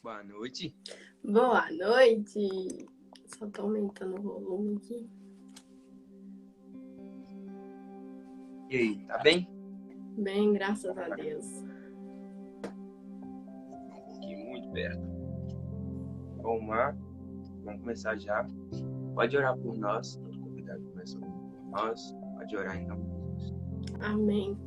Boa noite. Boa noite! Só tô aumentando o volume aqui. E aí, tá bem? Bem, graças a Deus. Aqui muito perto. Vamos lá, vamos começar já. Pode orar por nós. Todo convidado começa orando por nós. Pode orar em nome de Jesus. Amém.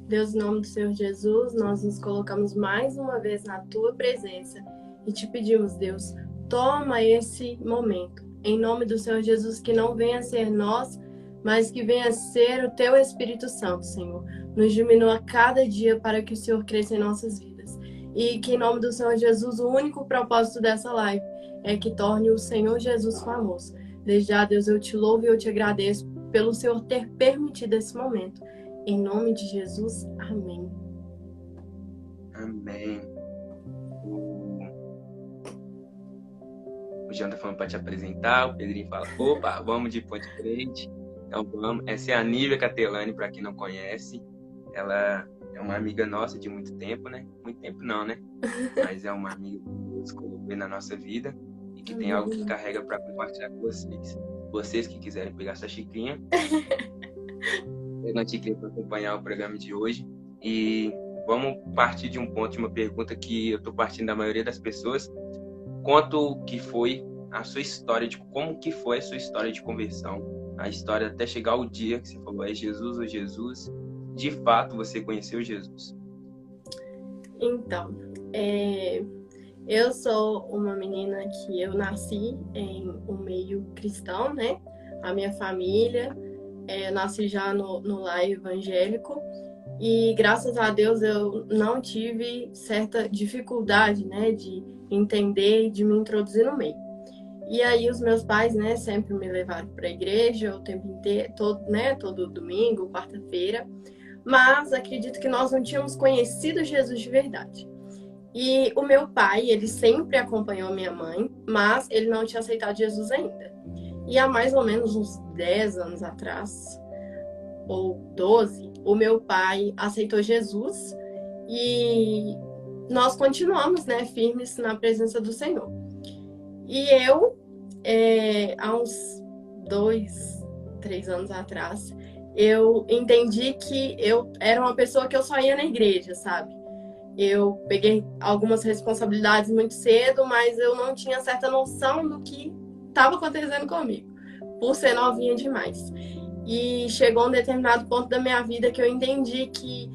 Deus, em nome do Senhor Jesus, nós nos colocamos mais uma vez na Tua presença e te pedimos, Deus, toma esse momento. Em nome do Senhor Jesus, que não venha ser nós, mas que venha ser o Teu Espírito Santo, Senhor. Nos diminua cada dia para que o Senhor cresça em nossas vidas. E que em nome do Senhor Jesus, o único propósito dessa live é que torne o Senhor Jesus famoso. Desde já, Deus, eu te louvo e eu te agradeço pelo Senhor ter permitido esse momento. Em nome de Jesus, amém. Amém. O Jean tá falando para te apresentar. O Pedrinho fala, opa, vamos de ponte frente. Então vamos. Essa é a Nívia Catelani, para quem não conhece. Ela é uma amiga nossa de muito tempo, né? Muito tempo não, né? Mas é uma amiga que Deus colocou na nossa vida e que tem algo que carrega para compartilhar com vocês. Vocês que quiserem pegar essa xicrinha, pega uma xicrinha para acompanhar o programa de hoje. E vamos partir de um ponto, de uma pergunta que eu estou partindo da maioria das pessoas. Conta o que foi a sua história, de como que foi a sua história de conversão. A história até chegar o dia que você falou, é Jesus ou Jesus. De fato, você conheceu Jesus. Então, eu sou uma menina que eu nasci em um meio cristão, né? A minha família, eu nasci já no lar evangélico e graças a Deus eu não tive certa dificuldade, né, de entender e de me introduzir no meio. E aí os meus pais, né, sempre me levaram para a igreja o tempo inteiro, todo domingo, quarta-feira. Mas acredito que nós não tínhamos conhecido Jesus de verdade. E o meu pai, ele sempre acompanhou minha mãe, mas ele não tinha aceitado Jesus ainda. E há mais ou menos uns 10 anos atrás, ou 12, o meu pai aceitou Jesus e nós continuamos, né, firmes na presença do Senhor. E eu, há uns 2, 3 anos atrás, eu entendi que eu era uma pessoa que eu só ia na igreja, sabe? Eu peguei algumas responsabilidades muito cedo, mas eu não tinha certa noção do que estava acontecendo comigo, por ser novinha demais. E chegou um determinado ponto da minha vida que eu entendi que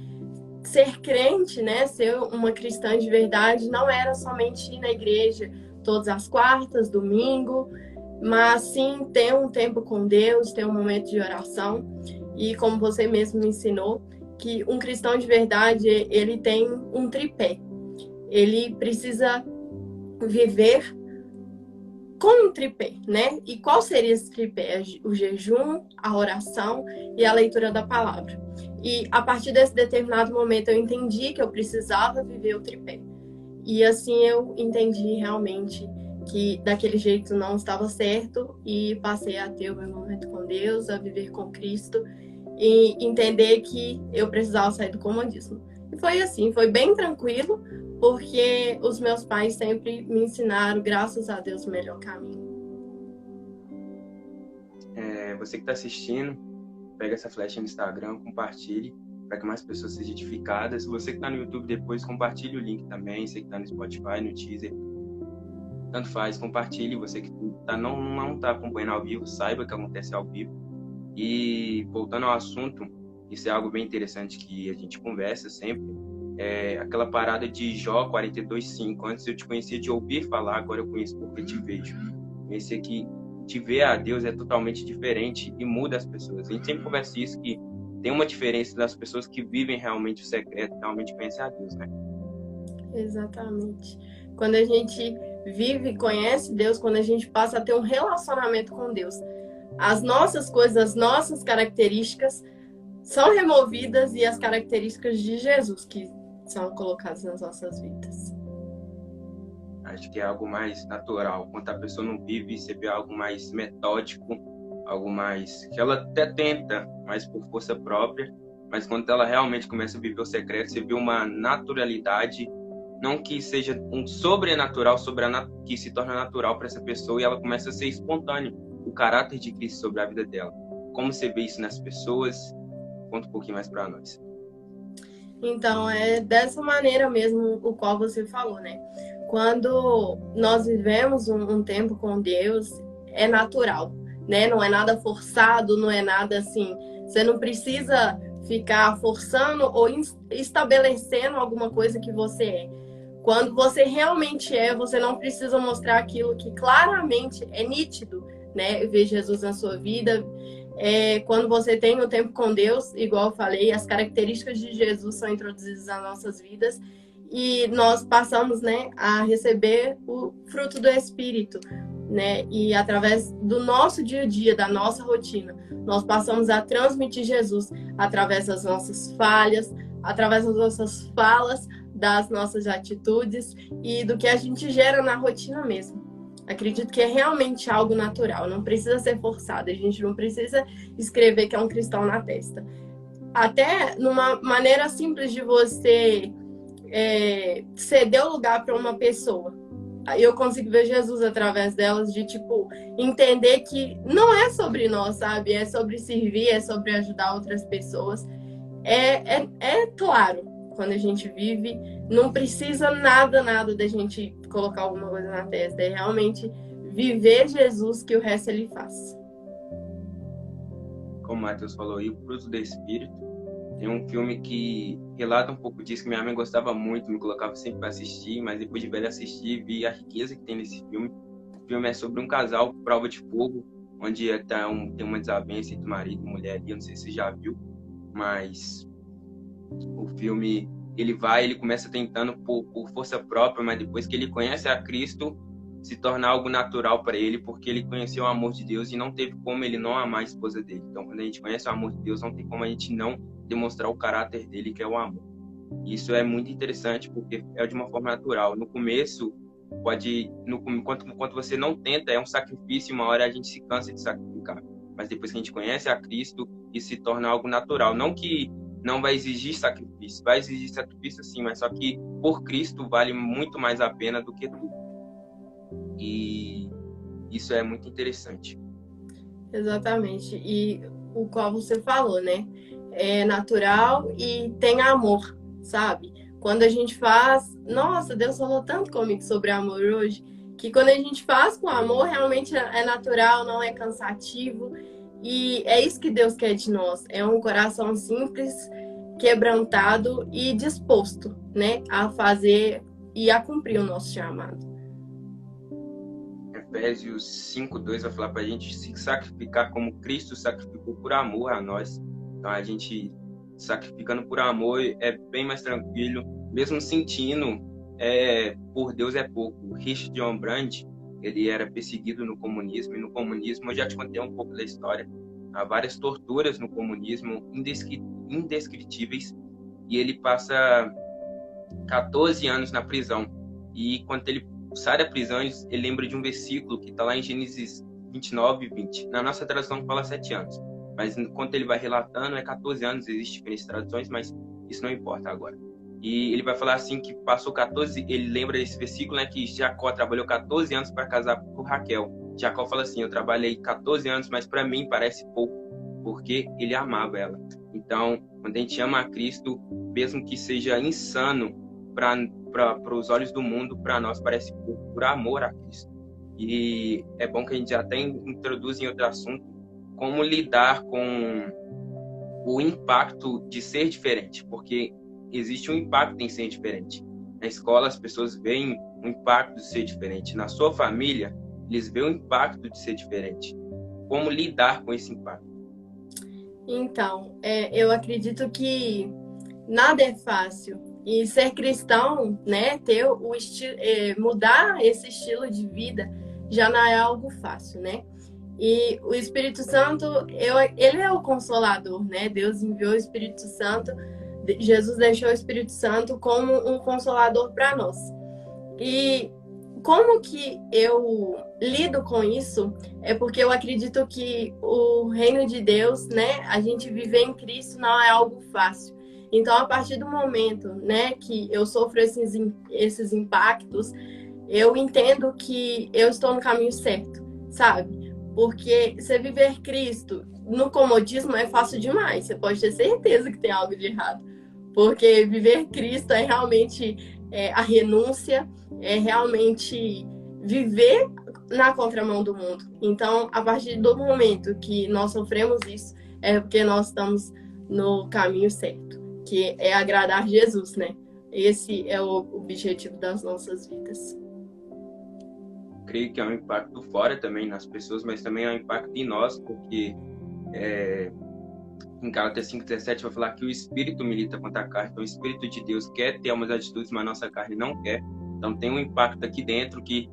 ser crente, né, ser uma cristã de verdade, não era somente ir na igreja todas as quartas, domingo, mas sim ter um tempo com Deus, ter um momento de oração. E como você mesmo me ensinou, que um cristão de verdade, ele tem um tripé. Ele precisa viver com um tripé, né? E qual seria esse tripé? O jejum, a oração e a leitura da palavra. E a partir desse determinado momento eu entendi que eu precisava viver o tripé. E assim eu entendi realmente que daquele jeito não estava certo e passei a ter o meu momento com Deus, a viver com Cristo e entender que eu precisava sair do comodismo. E foi assim, foi bem tranquilo, porque os meus pais sempre me ensinaram, graças a Deus, o melhor caminho. Você que está assistindo, pega essa flecha no Instagram, compartilhe, para que mais pessoas sejam edificadas. Você que está no YouTube depois, compartilhe o link também. Você que está no Spotify, no Deezer, tanto faz, compartilhe. Você que não está acompanhando ao vivo, saiba que acontece ao vivo. E voltando ao assunto, isso é algo bem interessante que a gente conversa sempre, aquela parada de Jó 42:5. Antes eu te conhecia de ouvir falar, agora eu conheço porque te vejo. Esse aqui, te ver a Deus é totalmente diferente e muda as pessoas. A gente sempre conversa isso, que tem uma diferença das pessoas que vivem realmente o secreto, realmente conhecem a Deus, né? Exatamente. Quando a gente vive e conhece Deus, quando a gente passa a ter um relacionamento com Deus, as nossas coisas, as nossas características são removidas e as características de Jesus que são colocadas nas nossas vidas. Acho que é algo mais natural. Quando a pessoa não vive, você vê algo mais metódico, algo mais que ela até tenta, mas por força própria. Mas quando ela realmente começa a viver o secreto, você vê uma naturalidade não que seja um sobrenatural que se torna natural para essa pessoa e ela começa a ser espontâneo, o caráter de Cristo sobre a vida dela. Como você vê isso nas pessoas? Conta um pouquinho mais para nós. Então, é dessa maneira mesmo o qual você falou, né? Quando nós vivemos um tempo com Deus, é natural, né? Não é nada forçado, não é nada assim. Você não precisa ficar forçando ou estabelecendo alguma coisa que você é. Quando você realmente é, você não precisa mostrar aquilo que claramente é nítido, né? Ver Jesus na sua vida. Quando você tem o tempo com Deus, igual eu falei, as características de Jesus são introduzidas nas nossas vidas e nós passamos, né, a receber o fruto do Espírito, né? E através do nosso dia a dia, da nossa rotina, nós passamos a transmitir Jesus através das nossas falhas, através das nossas falas, das nossas atitudes e do que a gente gera na rotina mesmo. Acredito que é realmente algo natural, não precisa ser forçado, a gente não precisa escrever que é um cristão na testa. Até numa maneira simples de você ceder o lugar para uma pessoa. Eu consigo ver Jesus através delas, de tipo, entender que não é sobre nós, sabe? É sobre servir, é sobre ajudar outras pessoas. É claro, quando a gente vive, não precisa nada da gente colocar alguma coisa na testa. É realmente viver Jesus que o resto ele faz. Como o Matheus falou, e o fruto do Espírito. Tem um filme que relata um pouco disso, que minha mãe gostava muito, me colocava sempre para assistir, mas depois de velho assistir, vi a riqueza que tem nesse filme. O filme é sobre um casal, prova de fogo, onde tem uma desavença entre marido e mulher, eu não sei se você já viu, mas o filme, ele começa tentando por força própria, mas depois que ele conhece a Cristo, se torna algo natural para ele, porque ele conheceu o amor de Deus e não teve como ele não amar a esposa dele. Então, quando a gente conhece o amor de Deus, não tem como a gente não demonstrar o caráter dele, que é o amor. Isso é muito interessante, porque é de uma forma natural. No começo, enquanto você não tenta, é um sacrifício, uma hora a gente se cansa de sacrificar. Mas depois que a gente conhece a Cristo, isso se torna algo natural. Não que não vai exigir sacrifício, vai exigir sacrifício sim, mas só que por Cristo vale muito mais a pena do que tudo. E isso é muito interessante. Exatamente. E o qual você falou, né? É natural e tem amor, sabe? Quando a gente faz... Nossa, Deus falou tanto comigo sobre amor hoje, que quando a gente faz com amor, realmente é natural, não é cansativo. E é isso que Deus quer de nós. É um coração simples, quebrantado e disposto, né? A fazer e a cumprir o nosso chamado. Efésios 5:2 vai falar para a gente se sacrificar como Cristo sacrificou por amor a nós. Então, a gente sacrificando por amor é bem mais tranquilo, mesmo sentindo por Deus é pouco. O Richard John Brandt, ele era perseguido no comunismo, e no comunismo, eu já te contei um pouco da história, há várias torturas no comunismo indescritíveis, e ele passa 14 anos na prisão. E quando ele sai da prisão, ele lembra de um versículo que está lá em Gênesis 29:20. Na nossa tradução fala 7 anos. Mas enquanto ele vai relatando, é 14 anos, existem diferentes traduções, mas isso não importa agora. E ele vai falar assim que passou 14, ele lembra desse versículo, né, que Jacó trabalhou 14 anos para casar com Raquel. Jacó fala assim, eu trabalhei 14 anos, mas para mim parece pouco, porque ele amava ela. Então, quando a gente ama a Cristo, mesmo que seja insano para os olhos do mundo, para nós parece pouco, por amor a Cristo. E é bom que a gente até introduz em outro assunto, como lidar com o impacto de ser diferente, porque existe um impacto em ser diferente. Na escola, as pessoas veem o impacto de ser diferente. Na sua família, eles veem o impacto de ser diferente. Como lidar com esse impacto? Então, eu acredito que nada é fácil. E ser cristão, né, ter o mudar esse estilo de vida já não é algo fácil, né? E o Espírito Santo, ele é o Consolador, né? Deus enviou o Espírito Santo, Jesus deixou o Espírito Santo como um Consolador para nós. E como que eu lido com isso? É porque eu acredito que o reino de Deus, né? A gente viver em Cristo não é algo fácil. Então, a partir do momento, né, que eu sofro esses impactos, eu entendo que eu estou no caminho certo, sabe? Porque você viver Cristo no comodismo é fácil demais. Você pode ter certeza que tem algo de errado. Porque viver Cristo é realmente a renúncia, é realmente viver na contramão do mundo. Então, a partir do momento que nós sofremos isso, é porque nós estamos no caminho certo, que é agradar Jesus, né? Esse é o objetivo das nossas vidas. Creio que é um impacto fora também nas pessoas, mas também é um impacto em nós, porque em Gálatas 5:17 vai falar que o Espírito milita contra a carne. Então, o Espírito de Deus quer ter umas atitudes, mas a nossa carne não quer. Então, tem um impacto aqui dentro que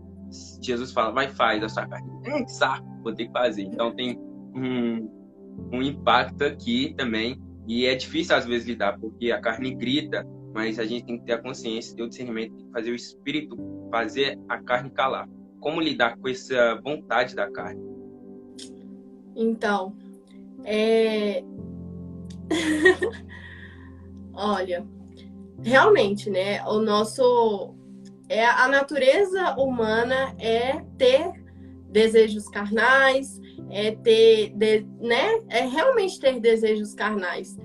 Jesus fala, vai, faz a sua carne. Saco, vou ter que fazer. Então, tem um impacto aqui também. E é difícil, às vezes, lidar, porque a carne grita, mas a gente tem que ter a consciência, ter o discernimento, tem que fazer o Espírito, fazer a carne calar. Como lidar com essa vontade da carne? Então, olha, realmente, né? A natureza humana é ter desejos carnais, é realmente ter desejos carnais.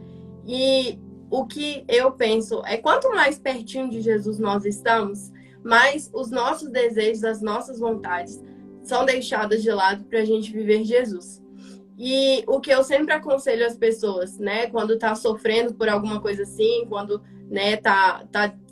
E o que eu penso é quanto mais pertinho de Jesus nós estamos, mais os nossos desejos, as nossas vontades são deixadas de lado para a gente viver Jesus. E o que eu sempre aconselho as pessoas, né, quando tá sofrendo por alguma coisa assim, quando, né, tá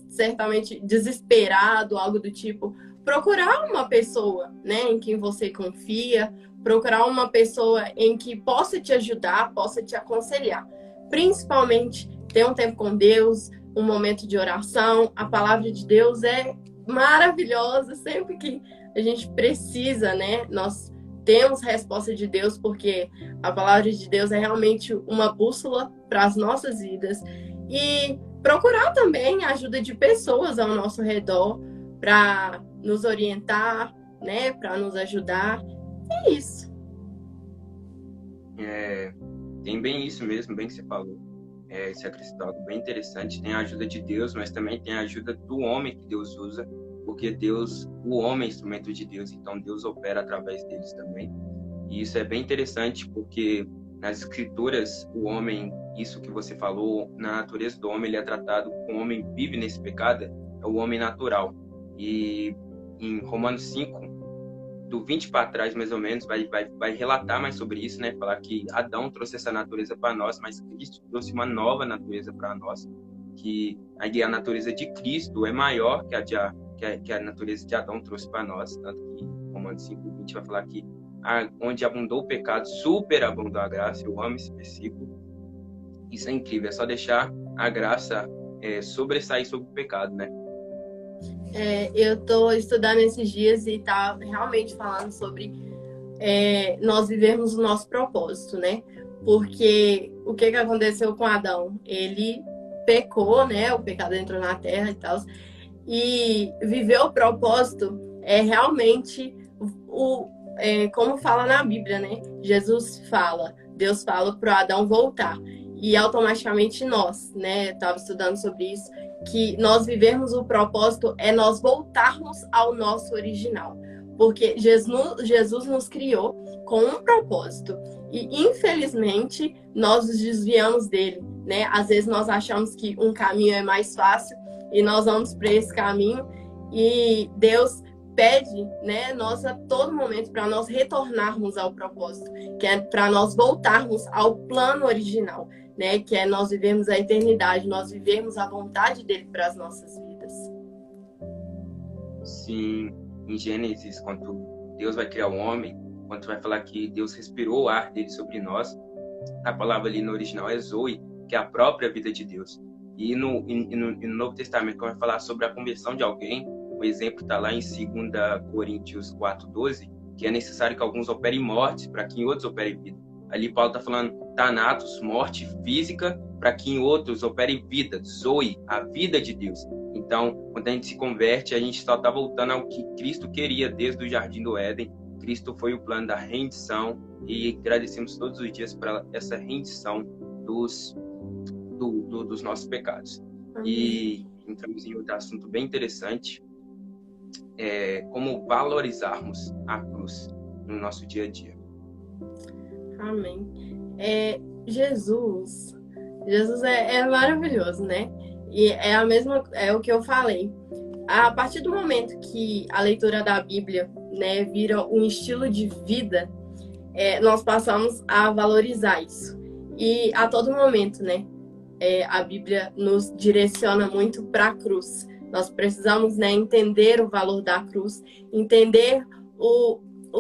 certamente desesperado, algo do tipo, procurar uma pessoa, né, em quem você confia, procurar uma pessoa em que possa te ajudar, possa te aconselhar. Principalmente ter um tempo com Deus, um momento de oração. A palavra de Deus é maravilhosa, sempre que a gente precisa, né, nós temos resposta de Deus, porque a palavra de Deus é realmente uma bússola para as nossas vidas. E procurar também a ajuda de pessoas ao nosso redor para nos orientar, né, para nos ajudar. É isso. Tem bem isso mesmo, bem que você falou. Isso é algo bem interessante. Tem a ajuda de Deus, mas também tem a ajuda do homem que Deus usa, porque o homem é instrumento de Deus, então Deus opera através deles também. E isso é bem interessante, porque nas escrituras, o homem, isso que você falou, na natureza do homem, ele é tratado, o homem vive nesse pecado, é o homem natural. E em Romanos 5, do 20 para trás, mais ou menos, vai relatar mais sobre isso, né? Falar que Adão trouxe essa natureza para nós, mas Cristo trouxe uma nova natureza para nós, que a natureza de Cristo é maior que a natureza de Adão trouxe para nós, tanto que Romanos 5:20 vai falar que onde abundou o pecado, superabundou a graça. Eu amo esse versículo. Isso é incrível, é só deixar a graça sobressair sobre o pecado, né? Eu estou estudando esses dias e tá realmente falando sobre nós vivermos o nosso propósito, né? Porque o que aconteceu com Adão? Ele pecou, né? O pecado entrou na terra e tal. E viver o propósito é realmente como fala na Bíblia, né? Deus fala para Adão voltar. E automaticamente nós, né? Estava estudando sobre isso, que nós vivermos o propósito é nós voltarmos ao nosso original. Porque Jesus nos criou com um propósito. E, infelizmente, nós nos desviamos dele, né? Às vezes nós achamos que um caminho é mais fácil e nós vamos para esse caminho. E Deus pede, né, nós a todo momento para nós retornarmos ao propósito, que é para nós voltarmos ao plano original, né, que é nós vivemos a eternidade, nós vivemos a vontade dele para as nossas vidas. Sim, em Gênesis, quando Deus vai criar o homem, quando vai falar que Deus respirou o ar dele sobre nós, a palavra ali no original é Zoe, que é a própria vida de Deus. E no Novo Testamento, quando vai falar sobre a conversão de alguém, o exemplo está lá em 2 Coríntios 4:12, que é necessário que alguns operem morte para que em outros operem vida. Ali Paulo está falando thanatos, morte física, para que em outros operem vida, Zoe, a vida de Deus. Então, quando a gente se converte, a gente só está voltando ao que Cristo queria desde o Jardim do Éden. Cristo foi o plano da rendição e agradecemos todos os dias para essa rendição dos dos nossos pecados. Amém. E entramos em outro assunto bem interessante, como valorizarmos a cruz no nosso dia a dia. Amém. Jesus é maravilhoso, né? E é o que eu falei. A partir do momento que a leitura da Bíblia, né, vira um estilo de vida, nós passamos a valorizar isso. E a todo momento, né, a Bíblia nos direciona muito para a cruz. Nós precisamos, né, entender o valor da cruz, entender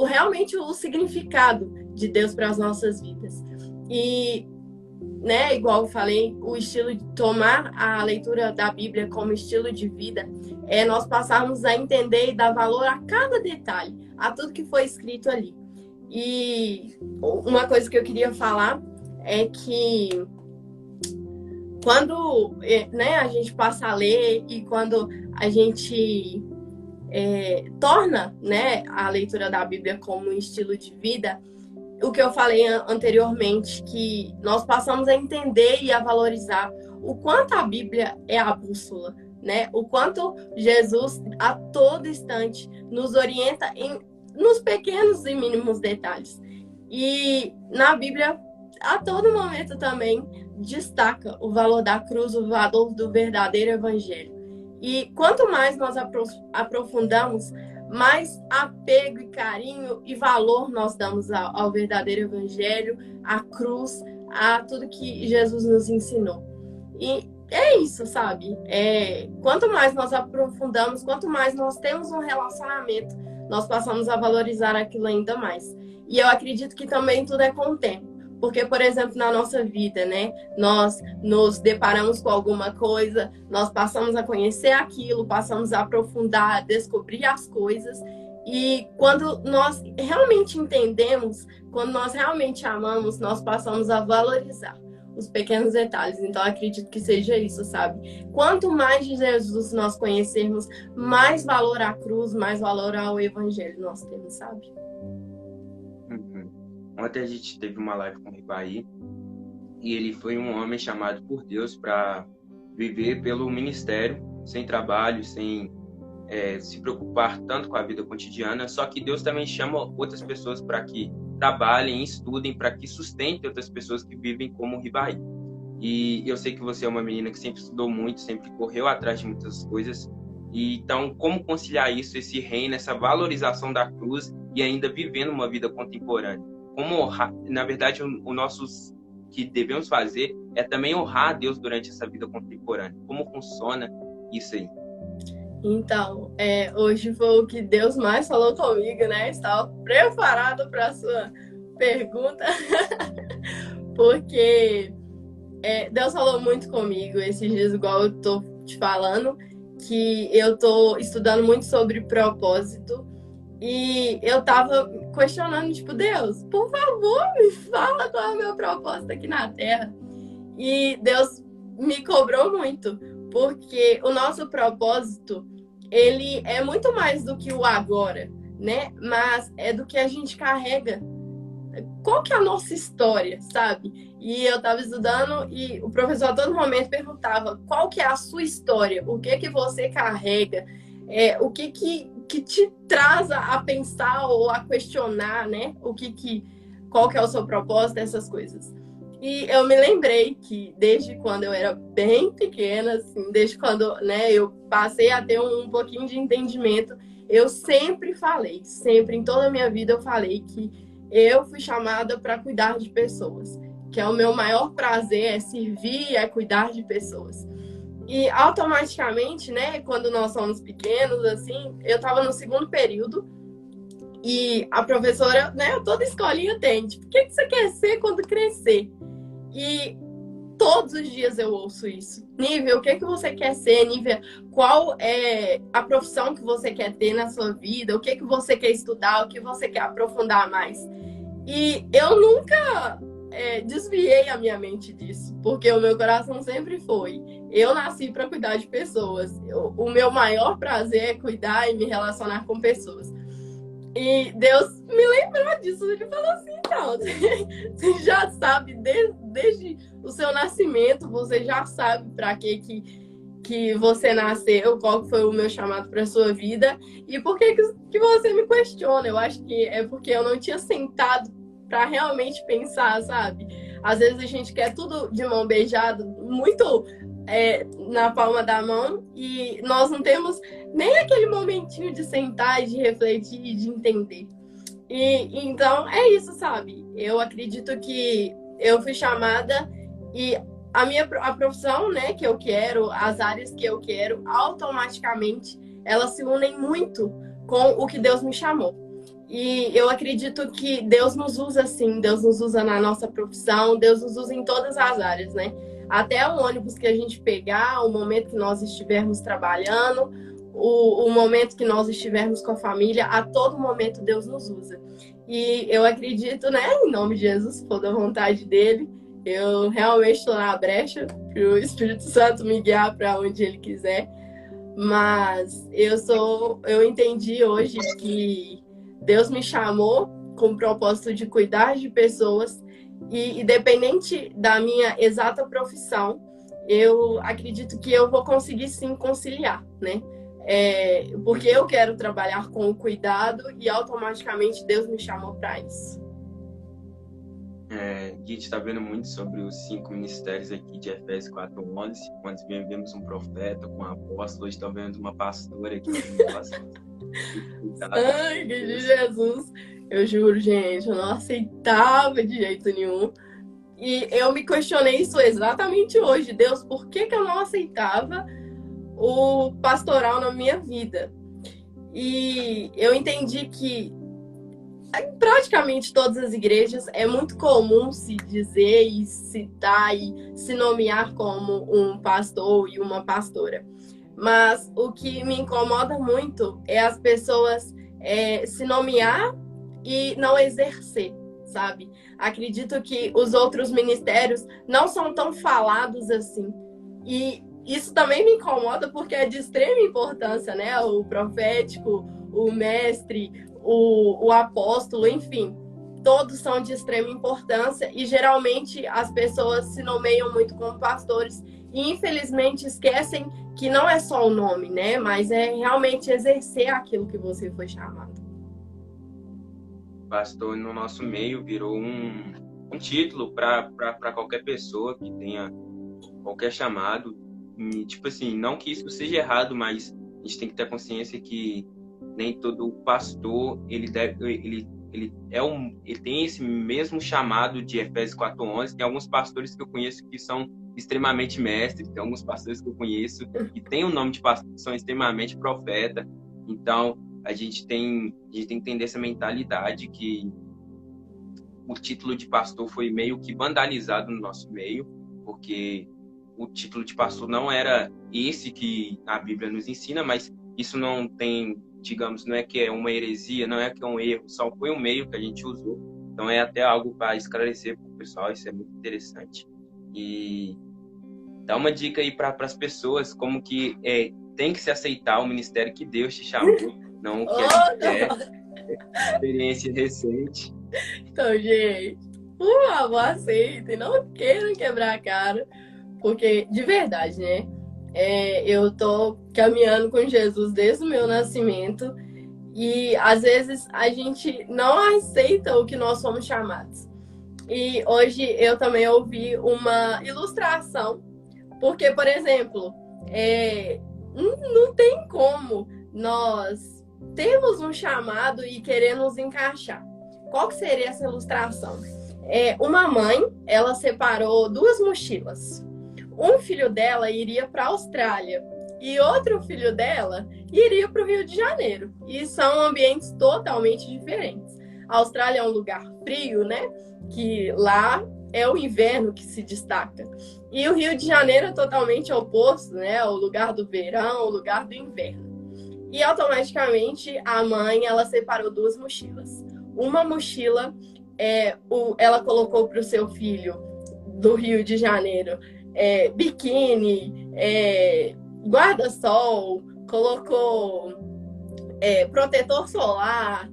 realmente o significado de Deus para as nossas vidas. E, né, igual eu falei, o estilo de tomar a leitura da Bíblia como estilo de vida é nós passarmos a entender e dar valor a cada detalhe, a tudo que foi escrito ali. E uma coisa que eu queria falar é que quando, né, a gente passa a ler e quando a gente torna, né, a leitura da Bíblia como um estilo de vida, o que eu falei anteriormente, que nós passamos a entender e a valorizar o quanto a Bíblia é a bússola, né? O quanto Jesus, a todo instante, nos orienta nos pequenos e mínimos detalhes. E na Bíblia, a todo momento também, destaca o valor da cruz, o valor do verdadeiro evangelho. E quanto mais nós aprofundamos, mais apego e carinho e valor nós damos ao verdadeiro evangelho, à cruz, a tudo que Jesus nos ensinou. E é isso, sabe? Quanto mais nós aprofundamos, quanto mais nós temos um relacionamento, nós passamos a valorizar aquilo ainda mais. E eu acredito que também tudo é com o tempo. Porque, por exemplo, na nossa vida, né, nós nos deparamos com alguma coisa, nós passamos a conhecer aquilo, passamos a aprofundar, a descobrir as coisas. E quando nós realmente entendemos, quando nós realmente amamos, nós passamos a valorizar os pequenos detalhes. Então, acredito que seja isso, sabe? Quanto mais de Jesus nós conhecermos, mais valor à cruz, mais valor ao evangelho nós temos, sabe? Ontem a gente teve uma live com o Ribaí e ele foi um homem chamado por Deus para viver pelo ministério, sem trabalho, sem se preocupar tanto com a vida cotidiana. Só que Deus também chama outras pessoas para que trabalhem, estudem, para que sustentem outras pessoas que vivem como o Ribaí. E eu sei que você é uma menina que sempre estudou muito, sempre correu atrás de muitas coisas. E então, como conciliar isso, esse reino, essa valorização da cruz e ainda vivendo uma vida contemporânea? Como honrar, na verdade, o nosso que devemos fazer é também honrar a Deus durante essa vida contemporânea. Como funciona isso aí? Então, hoje foi o que Deus mais falou comigo, né? Estava preparado para a sua pergunta, porque Deus falou muito comigo esses dias, igual eu tô te falando, que eu tô estudando muito sobre propósito. E eu tava questionando, tipo, Deus, por favor, me fala qual é o meu propósito aqui na Terra. E Deus me cobrou muito, porque o nosso propósito, ele é muito mais do que o agora, né? Mas é do que a gente carrega. Qual que é a nossa história, sabe? E eu tava estudando e o professor a todo momento perguntava qual que é a sua história, o que você carrega, o que te traz a pensar ou a questionar, né? Qual que é o seu propósito, essas coisas. E eu me lembrei que desde quando eu era bem pequena, assim, desde quando, né, eu passei a ter um pouquinho de entendimento, eu sempre falei, sempre em toda a minha vida eu falei que eu fui chamada para cuidar de pessoas, que é o meu maior prazer, é servir, é cuidar de pessoas. E automaticamente, né, quando nós somos pequenos, assim, eu estava no segundo período e a professora, né, toda escolinha tem, tipo, o que você quer ser quando crescer? E todos os dias eu ouço isso. Nívia, o que você quer ser? Nívia, qual é a profissão que você quer ter na sua vida? O que você quer estudar? O que você quer aprofundar mais? E eu nunca desviei a minha mente disso, porque o meu coração sempre foi: eu nasci para cuidar de pessoas. O meu maior prazer é cuidar e me relacionar com pessoas. E Deus me lembrou disso. Ele falou assim, então, você já sabe, desde o seu nascimento, você já sabe para que você nasceu, qual foi o meu chamado para sua vida e por que você me questiona. Eu acho que é porque eu não tinha sentado para realmente pensar, sabe? Às vezes a gente quer tudo de mão beijada, muito na palma da mão, e nós não temos nem aquele momentinho de sentar e de refletir e de entender. E então é isso, sabe? Eu acredito que eu fui chamada e a profissão, né, que eu quero, as áreas que eu quero, automaticamente elas se unem muito com o que Deus me chamou. E eu acredito que Deus nos usa assim, Deus nos usa na nossa profissão, Deus nos usa em todas as áreas, né? Até o ônibus que a gente pegar, o momento que nós estivermos trabalhando, o momento que nós estivermos com a família, a todo momento Deus nos usa. E eu acredito, né, em nome de Jesus, se for da vontade dele, eu realmente estou na brecha para o Espírito Santo me guiar para onde ele quiser. Mas eu entendi hoje que Deus me chamou com o propósito de cuidar de pessoas e independente da minha exata profissão, eu acredito que eu vou conseguir sim conciliar, né? Porque eu quero trabalhar com o cuidado e automaticamente Deus me chamou para isso. Gui está vendo muito sobre os 5 ministérios aqui de Efésios 4:11, quando vemos um profeta com um apóstolo, hoje está vendo uma pastora aqui. Sangue de Jesus! Eu juro, gente, eu não aceitava de jeito nenhum. E eu me questionei isso exatamente hoje. Deus, por que eu não aceitava o pastoral na minha vida? E eu entendi que em praticamente todas as igrejas é muito comum se dizer e citar e se nomear como um pastor e uma pastora. Mas o que me incomoda muito é as pessoas se nomear e não exercer, sabe? Acredito que os outros ministérios não são tão falados assim. E isso também me incomoda porque é de extrema importância, né? O profético, o mestre, o apóstolo, enfim. Todos são de extrema importância e geralmente as pessoas se nomeiam muito como pastores e infelizmente esquecem que não é só o nome, né? Mas é realmente exercer aquilo que você foi chamado. Pastor no nosso meio virou um título para qualquer pessoa que tenha qualquer chamado. E, tipo assim, não que isso seja errado, mas a gente tem que ter consciência que nem todo pastor ele tem esse mesmo chamado de Efésios 4:11. Tem alguns pastores que eu conheço que são extremamente mestres, tem alguns pastores que eu conheço que têm o nome de pastor, que são extremamente profeta. Então a gente tem que entender essa mentalidade que o título de pastor foi meio que vandalizado no nosso meio, porque o título de pastor não era esse que a Bíblia nos ensina, mas isso não tem, digamos, não é que é uma heresia, não é que é um erro, só foi um meio que a gente usou. Então é até algo para esclarecer para o pessoal, isso é muito interessante. E dá uma dica aí para as pessoas como que tem que se aceitar o ministério que Deus te chamou, não o que a gente quer. Experiência recente. Então, gente, por favor, aceitem, não queiram quebrar a cara, porque, de verdade, né? Eu tô caminhando com Jesus desde o meu nascimento e, às vezes, a gente não aceita o que nós somos chamados. E hoje eu também ouvi uma ilustração, porque, por exemplo, não tem como nós temos um chamado e querer nos encaixar. Qual que seria essa ilustração? Uma mãe, ela separou 2 mochilas. Um filho dela iria para a Austrália e outro filho dela iria para o Rio de Janeiro. E são ambientes totalmente diferentes. A Austrália é um lugar frio, né? Que lá é o inverno que se destaca. E o Rio de Janeiro é totalmente oposto, né? O lugar do verão, o lugar do inverno. E automaticamente a mãe, ela separou 2 mochilas. Uma mochila, ela colocou para o seu filho do Rio de Janeiro biquíni, guarda-sol, colocou protetor solar,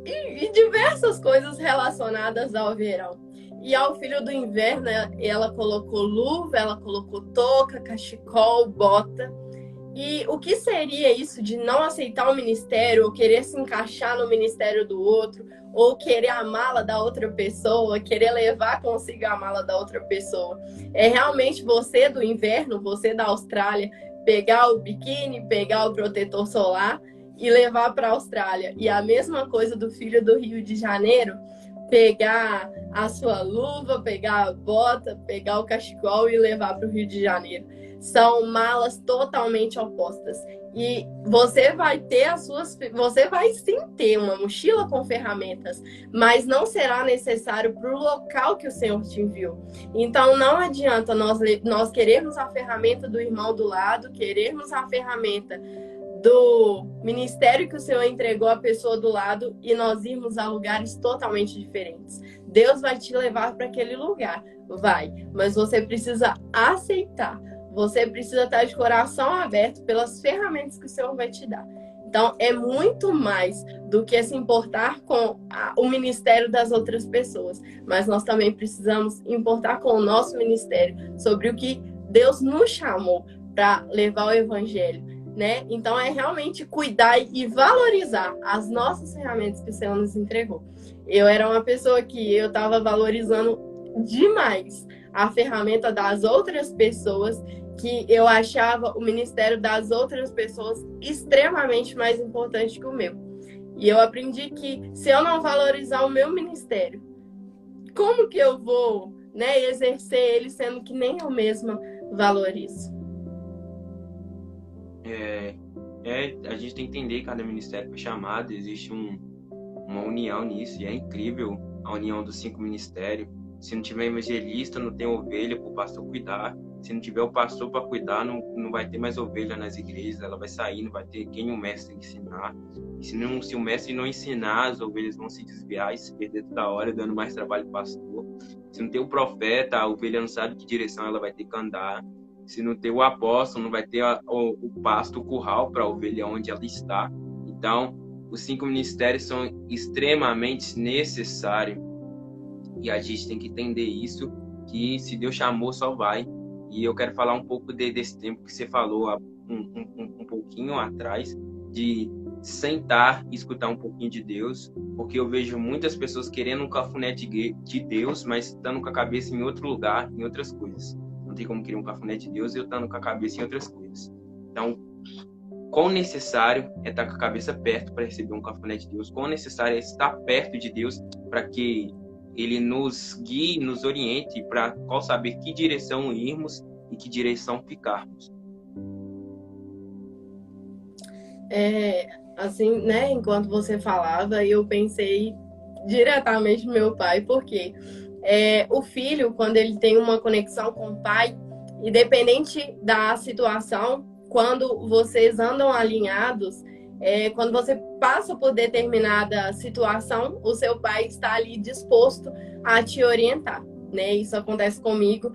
e diversas coisas relacionadas ao verão. E ao filho do inverno, ela colocou luva, ela colocou touca, cachecol, bota. E o que seria isso de não aceitar o ministério, ou querer se encaixar no ministério do outro, ou querer a mala da outra pessoa, querer levar consigo a mala da outra pessoa? É realmente você do inverno, você da Austrália, pegar o biquíni, pegar o protetor solar e levar para a Austrália. E a mesma coisa do filho do Rio de Janeiro, pegar a sua luva, pegar a bota, pegar o cachecol e levar para o Rio de Janeiro. São malas totalmente opostas. E você vai sim ter uma mochila com ferramentas, mas não será necessário para o local que o Senhor te enviou. Então não adianta nós querermos a ferramenta do irmão do lado, querermos a ferramenta do ministério que o Senhor entregou à pessoa do lado e nós irmos a lugares totalmente diferentes. Deus vai te levar para aquele lugar, vai, mas você precisa aceitar. Você precisa estar de coração aberto pelas ferramentas que o Senhor vai te dar. Então, é muito mais do que se importar com o ministério das outras pessoas, mas nós também precisamos importar com o nosso ministério sobre o que Deus nos chamou para levar o evangelho, né? Então, é realmente cuidar e valorizar as nossas ferramentas que o Senhor nos entregou. Eu era uma pessoa que eu estava valorizando demais a ferramenta das outras pessoas, que eu achava o ministério das outras pessoas extremamente mais importante que o meu. E eu aprendi que se eu não valorizar o meu ministério, como que eu vou, né, exercer ele, sendo que nem eu mesma valorizo? A gente tem que entender que cada ministério foi chamado, existe uma união nisso, e é incrível a união dos 5 ministérios. Se não tiver evangelista, não tem ovelha para o pastor cuidar. Se não tiver o pastor para cuidar, não vai ter mais ovelha nas igrejas. Ela vai sair, não vai ter quem o mestre ensinar. E se o mestre não ensinar, as ovelhas vão se desviar e se perder toda hora, dando mais trabalho para o pastor. Se não tem o profeta, a ovelha não sabe que direção ela vai ter que andar. Se não tem o apóstolo, não vai ter o pasto, o curral para a ovelha onde ela está. Então, os 5 ministérios são extremamente necessários. E a gente tem que entender isso, que se Deus chamou, só vai. E eu quero falar um pouco desse tempo que você falou um pouquinho atrás, de sentar e escutar um pouquinho de Deus, porque eu vejo muitas pessoas querendo um cafuné de Deus, mas estando com a cabeça em outro lugar, em outras coisas. Não tem como querer um cafuné de Deus e eu estando com a cabeça em outras coisas. Então, quão necessário é estar com a cabeça perto para receber um cafuné de Deus, quão necessário é estar perto de Deus para que Ele nos guie, nos oriente para qual saber que direção irmos e que direção ficarmos. Assim, né, enquanto você falava, eu pensei diretamente no meu pai, porque o filho, quando ele tem uma conexão com o pai, independente da situação, quando vocês andam alinhados, quando você passa por determinada situação, o seu pai está ali disposto a te orientar, né? Isso acontece comigo.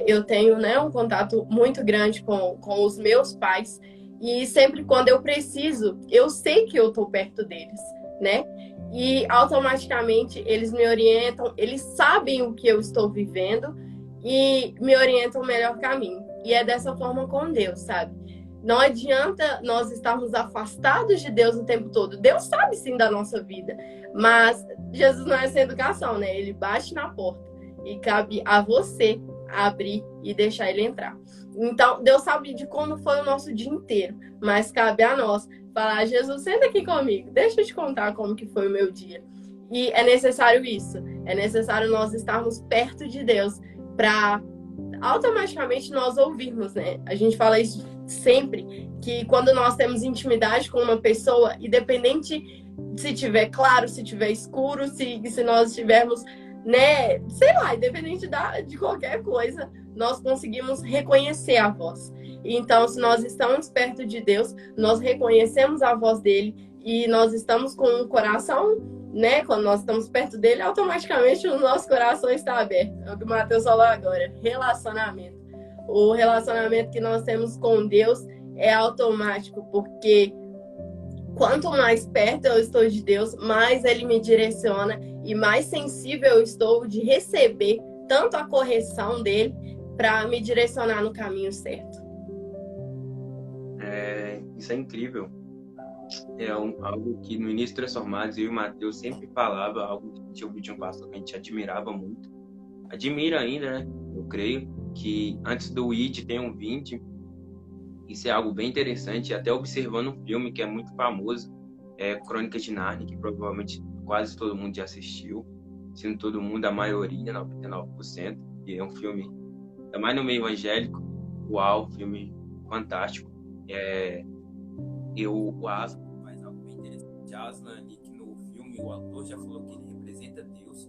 Eu tenho, né, um contato muito grande com os meus pais e sempre quando eu preciso, eu sei que eu estou perto deles, né? E automaticamente eles me orientam, eles sabem o que eu estou vivendo e me orientam o melhor caminho. E é dessa forma com Deus, sabe? Não adianta nós estarmos afastados de Deus o tempo todo. Deus sabe sim da nossa vida, mas Jesus não é essa educação, né? Ele bate na porta e cabe a você abrir e deixar ele entrar. Então, Deus sabe de como foi o nosso dia inteiro, mas cabe a nós falar: Jesus, senta aqui comigo, deixa eu te contar como que foi o meu dia. E é necessário isso, é necessário nós estarmos perto de Deus para automaticamente nós ouvirmos, né? A gente fala isso sempre, que quando nós temos intimidade com uma pessoa, independente se tiver claro, se tiver escuro, se nós estivermos, né, sei lá, independente de qualquer coisa, nós conseguimos reconhecer a voz. Então, se nós estamos perto de Deus, nós reconhecemos a voz dele e nós estamos com o coração, né? Quando nós estamos perto dele, automaticamente o nosso coração está aberto. É o que o Matheus falou agora, relacionamento. O relacionamento que nós temos com Deus é automático, porque quanto mais perto eu estou de Deus, mais Ele me direciona e mais sensível eu estou de receber tanto a correção dele para me direcionar no caminho certo. Isso é incrível. Algo que no início Transformados, eu e o Matheus sempre falava, algo que a gente ouviu de um pastor que a gente admirava muito. Admira ainda, né? Eu creio que antes do ID tem um 20. Isso é algo bem interessante, até observando um filme que é muito famoso, Crônicas de Nárnia, que provavelmente quase todo mundo já assistiu. Se não todo mundo, a maioria, 99%. E é um filme, ainda mais no meio evangélico. Uau, filme fantástico. O Aslan faz algo bem interessante. Aslan, que no filme, o autor já falou que ele representa Deus.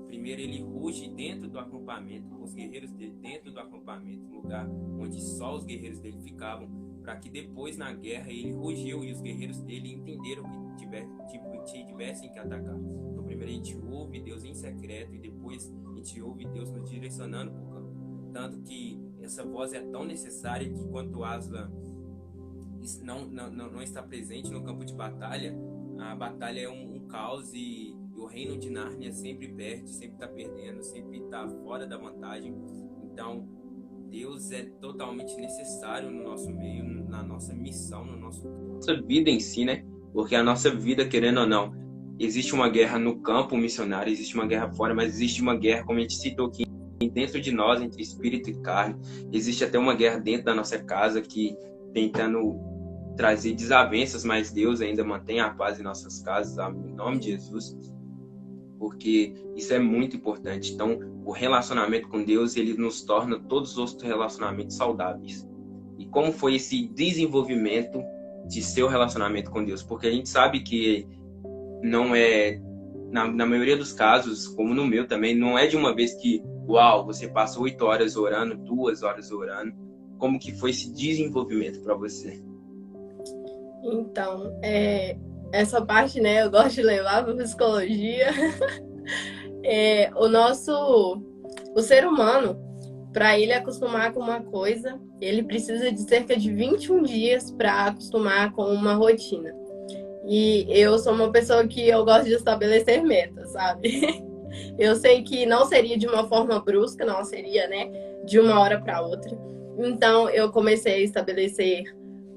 Primeiro ele ruge dentro do acampamento, com os guerreiros dele dentro do acampamento, um lugar onde só os guerreiros dele ficavam, para que depois na guerra ele rugiu e os guerreiros dele entenderam que tivessem que atacar. Então primeiro a gente ouve Deus em secreto e depois a gente ouve Deus nos direcionando para o campo. Tanto que essa voz é tão necessária que quando Aslan não está presente no campo de batalha, a batalha é um caos e o reino de Nárnia sempre perde, sempre está perdendo, sempre está fora da vantagem. Então, Deus é totalmente necessário no nosso meio, na nossa missão, nossa vida em si, né? Porque a nossa vida, querendo ou não, existe uma guerra no campo missionário, existe uma guerra fora, mas existe uma guerra, como a gente citou aqui, dentro de nós, entre espírito e carne. Existe até uma guerra dentro da nossa casa que tentando trazer desavenças, mas Deus ainda mantém a paz em nossas casas, em nome de Jesus. Porque isso é muito importante. Então, o relacionamento com Deus, ele nos torna todos os outros relacionamentos saudáveis. E como foi esse desenvolvimento de seu relacionamento com Deus? Porque a gente sabe que não é, na maioria dos casos, como no meu também, não é de uma vez que, uau, você passa 8 horas orando, 2 horas orando. Como que foi esse desenvolvimento para você? Então, essa parte, né, eu gosto de levar para psicologia. O ser humano, para ele acostumar com uma coisa, ele precisa de cerca de 21 dias para acostumar com uma rotina. E eu sou uma pessoa que eu gosto de estabelecer metas, sabe? Eu sei que não seria de uma forma brusca, não seria, né, de uma hora para outra. Então, eu comecei a estabelecer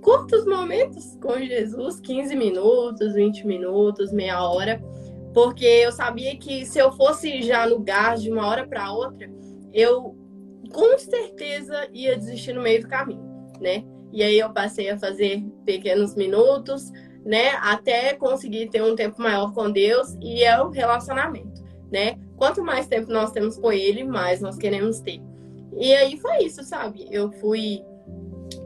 curtos momentos com Jesus, 15 minutos, 20 minutos, meia hora, porque eu sabia que se eu fosse já no gás de uma hora para outra, eu com certeza ia desistir no meio do caminho, né? E aí eu passei a fazer pequenos minutos, né? Até conseguir ter um tempo maior com Deus e é o relacionamento, né? Quanto mais tempo nós temos com Ele, mais nós queremos ter. E aí foi isso, sabe? Eu fui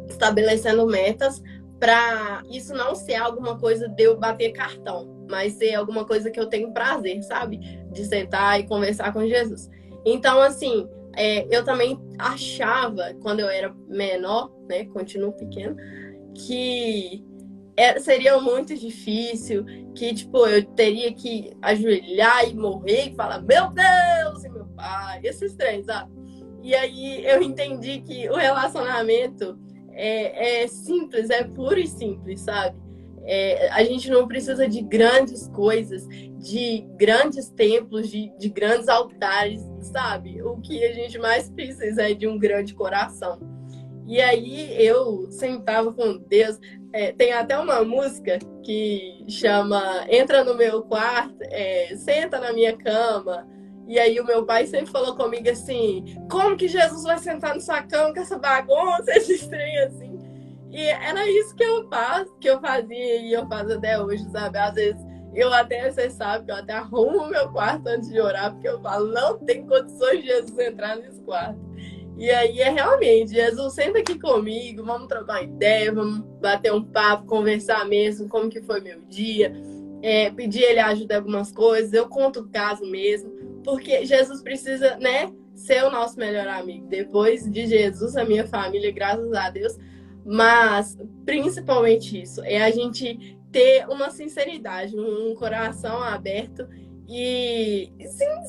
estabelecendo metas para isso não ser alguma coisa de eu bater cartão, mas ser alguma coisa que eu tenho prazer, sabe? De sentar e conversar com Jesus. Então, assim, eu também achava, quando eu era menor, né? Continuo pequeno, que seria muito difícil, que, tipo, eu teria que ajoelhar e morrer e falar, meu Deus, e meu pai, esses três, sabe? E aí eu entendi que o relacionamento é simples, é puro e simples, sabe? A gente não precisa de grandes coisas, de grandes templos, de grandes altares, sabe? O que a gente mais precisa é de um grande coração. E aí eu sentava com Deus. Tem até uma música que chama Entra no meu quarto, senta na minha cama. E aí o meu pai sempre falou comigo assim, como que Jesus vai sentar na sua cama com essa bagunça, esse trem assim. E era isso que eu fazia e eu faço até hoje, sabe? Às vezes você sabe que eu até arrumo o meu quarto antes de orar, porque eu falo, não tem condições de Jesus entrar nesse quarto. E aí realmente, Jesus, senta aqui comigo, vamos trocar uma ideia, vamos bater um papo, conversar mesmo, como que foi meu dia, pedir ele ajuda em algumas coisas, eu conto o caso mesmo, porque Jesus precisa, né, ser o nosso melhor amigo. Depois de Jesus, a minha família, graças a Deus, mas principalmente isso, é a gente ter uma sinceridade, um coração aberto e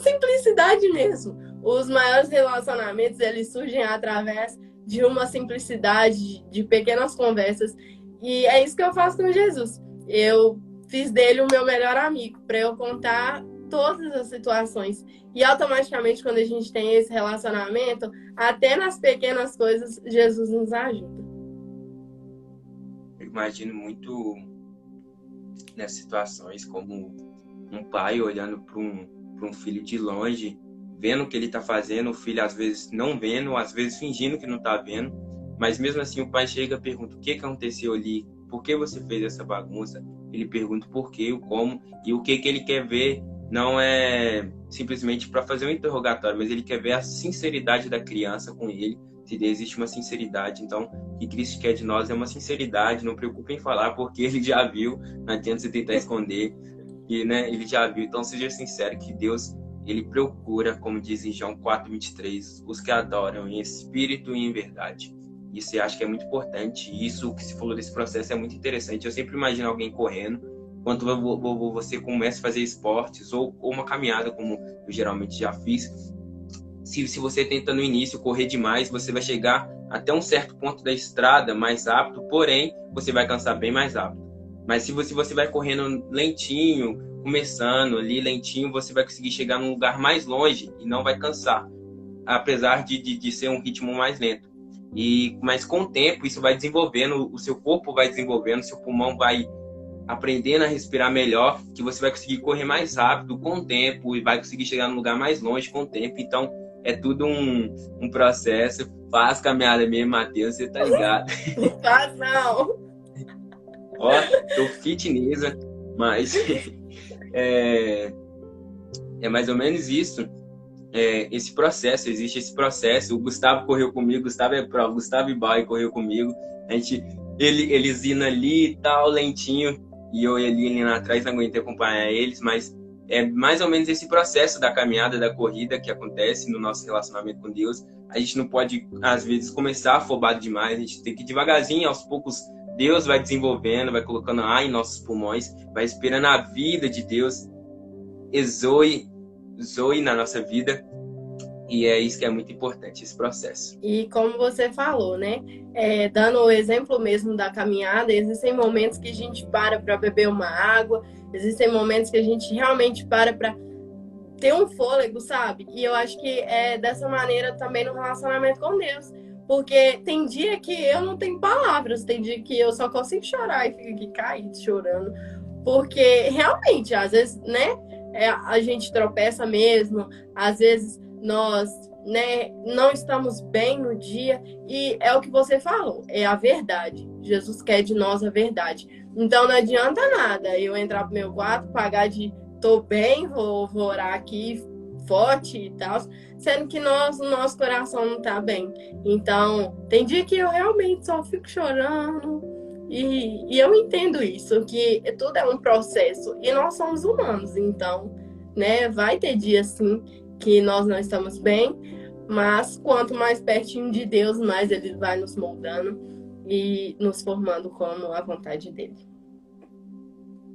simplicidade mesmo. Os maiores relacionamentos, eles surgem através de uma simplicidade, de pequenas conversas. E é isso que eu faço com Jesus. Eu fiz dele o meu melhor amigo, para eu contar todas as situações. E automaticamente, quando a gente tem esse relacionamento, até nas pequenas coisas, Jesus nos ajuda. Eu imagino muito nessas situações como um pai olhando para um filho de longe, vendo o que ele está fazendo, o filho às vezes não vendo, às vezes fingindo que não está vendo, mas mesmo assim o pai chega e pergunta: o que aconteceu ali? Por que você fez essa bagunça? Ele pergunta o porquê, o como, e o que ele quer ver não é simplesmente para fazer um interrogatório, mas ele quer ver a sinceridade da criança com ele, se existe uma sinceridade. Então, o que Cristo quer de nós é uma sinceridade, não preocupe em falar, porque ele já viu, não adianta você tentar esconder, e né, ele já viu. Então, seja sincero que Deus, ele procura, como diz em João 4:23, os que adoram em espírito e em verdade. Isso eu acho que é muito importante. Isso que se falou desse processo é muito interessante. Eu sempre imagino alguém correndo, quando você começa a fazer esportes ou uma caminhada, como eu geralmente já fiz. Se você tenta no início correr demais, você vai chegar até um certo ponto da estrada mais rápido, porém, você vai cansar bem mais rápido. Mas se você vai correndo lentinho, começando ali lentinho, você vai conseguir chegar num lugar mais longe e não vai cansar, apesar de ser um ritmo mais lento. Mas com o tempo, isso vai desenvolvendo, o seu corpo vai desenvolvendo, seu pulmão vai aprendendo a respirar melhor, que você vai conseguir correr mais rápido com o tempo e vai conseguir chegar num lugar mais longe com o tempo. Então, é tudo um processo. Faz caminhada mesmo, Matheus, você tá ligado. Não faz, não. Ó, tô fitness, mas é mais ou menos isso. Esse processo, existe esse processo. O Gustavo correu comigo, Gustavo Ibai correu comigo. Eles indo ali e tal, lentinho, e eu ali atrás não aguentei acompanhar eles, mas é mais ou menos esse processo da caminhada, da corrida que acontece no nosso relacionamento com Deus. A gente não pode, às vezes, começar afobado demais, a gente tem que ir devagarzinho, aos poucos Deus vai desenvolvendo, vai colocando ar em nossos pulmões, vai esperando a vida de Deus, Zoe na nossa vida, e é isso que é muito importante, esse processo. E como você falou, né? Dando o exemplo mesmo da caminhada, existem momentos que a gente para beber uma água, existem momentos que a gente realmente para ter um fôlego, sabe? E eu acho que é dessa maneira também no relacionamento com Deus. Porque tem dia que eu não tenho palavras, tem dia que eu só consigo chorar e fico aqui caído chorando. Porque realmente, às vezes, né? A gente tropeça mesmo, às vezes nós, né, não estamos bem no dia, e é o que você falou, é a verdade. Jesus quer de nós a verdade. Então não adianta nada eu entrar pro meu quarto, pagar de tô bem, vou orar aqui forte e tal, sendo que o nosso coração não tá bem. Então, tem dia que eu realmente só fico chorando, e eu entendo isso, que tudo é um processo, e nós somos humanos, então, né, vai ter dia sim que nós não estamos bem, mas quanto mais pertinho de Deus, mais Ele vai nos moldando e nos formando como a vontade dele.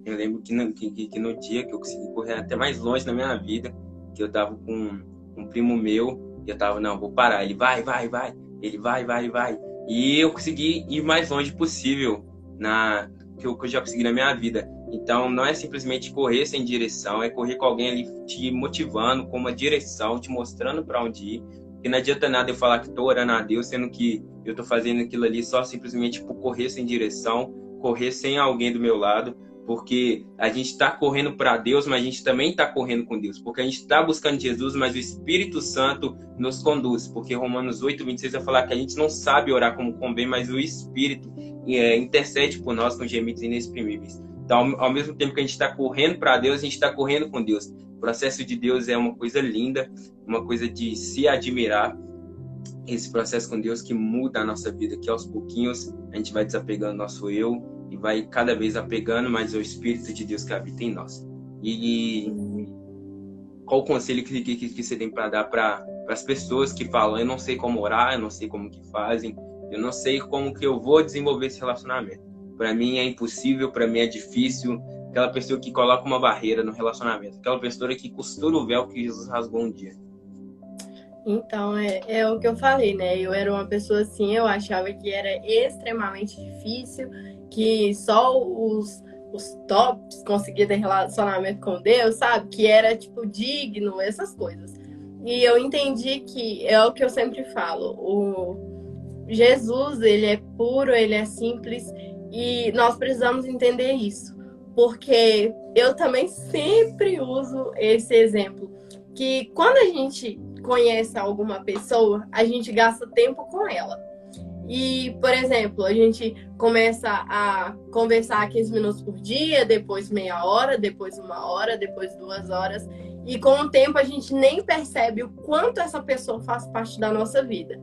Eu lembro que no dia que eu consegui correr até mais longe na minha vida, que eu tava com um primo meu, e eu tava, não, vou parar, ele vai, ele vai, e eu consegui ir mais longe possível que eu já consegui na minha vida. Então, não é simplesmente correr sem direção, é correr com alguém ali te motivando, com uma direção, te mostrando para onde ir. Porque não adianta nada eu falar que estou orando a Deus, sendo que eu estou fazendo aquilo ali só simplesmente por correr sem direção, correr sem alguém do meu lado, porque a gente está correndo para Deus, mas a gente também está correndo com Deus, porque a gente está buscando Jesus, mas o Espírito Santo nos conduz, porque Romanos 8:26 vai falar que a gente não sabe orar como convém, mas o Espírito intercede por nós com gemidos inexprimíveis. Então, ao mesmo tempo que a gente está correndo para Deus, a gente está correndo com Deus. O processo de Deus é uma coisa linda, uma coisa de se admirar. Esse processo com Deus que muda a nossa vida, que aos pouquinhos a gente vai desapegando nosso eu e vai cada vez apegando mais ao Espírito de Deus que habita em nós. E qual o conselho que você tem para dar para as pessoas que falam: eu não sei como orar, eu não sei como que fazem, eu não sei como que eu vou desenvolver esse relacionamento. Para mim é impossível, para mim é difícil. Aquela pessoa que coloca uma barreira no relacionamento, aquela pessoa que costura o véu que Jesus rasgou um dia. Então, é o que eu falei, né? Eu era uma pessoa assim, eu achava que era extremamente difícil que só os tops conseguiam ter relacionamento com Deus, sabe? Que era, tipo, digno, essas coisas. E eu entendi que é o que eu sempre falo, o Jesus, ele é puro, ele é simples, e nós precisamos entender isso. Porque eu também sempre uso esse exemplo, que quando a gente conhece alguma pessoa, a gente gasta tempo com ela. E, por exemplo, a gente começa a conversar 15 minutos por dia, depois meia hora, depois 1 hora, depois 2 horas. E com o tempo a gente nem percebe o quanto essa pessoa faz parte da nossa vida.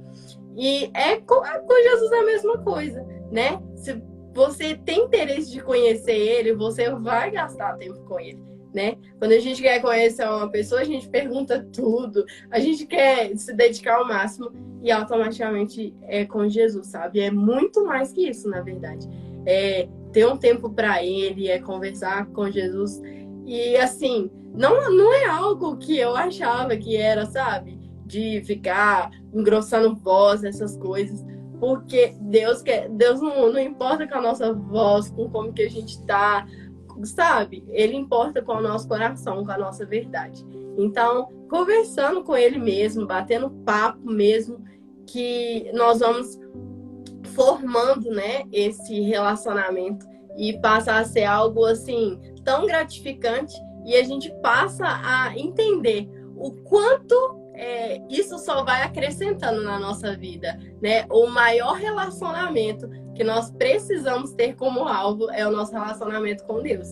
E com Jesus a mesma coisa, né? Se você tem interesse de conhecer ele, você vai gastar tempo com ele, né? Quando a gente quer conhecer uma pessoa, a gente pergunta tudo, a gente quer se dedicar ao máximo e automaticamente é com Jesus, sabe? É muito mais que isso, na verdade. É ter um tempo para ele, é conversar com Jesus. E assim, não é algo que eu achava que era, sabe? De ficar engrossando voz, essas coisas. Porque Deus não importa com a nossa voz, com como que a gente tá, sabe? Ele importa com o nosso coração, com a nossa verdade. Então, conversando com ele mesmo, batendo papo mesmo, que nós vamos formando, né, esse relacionamento e passa a ser algo assim tão gratificante e a gente passa a entender o quanto isso só vai acrescentando na nossa vida, né? O maior relacionamento que nós precisamos ter como alvo é o nosso relacionamento com Deus,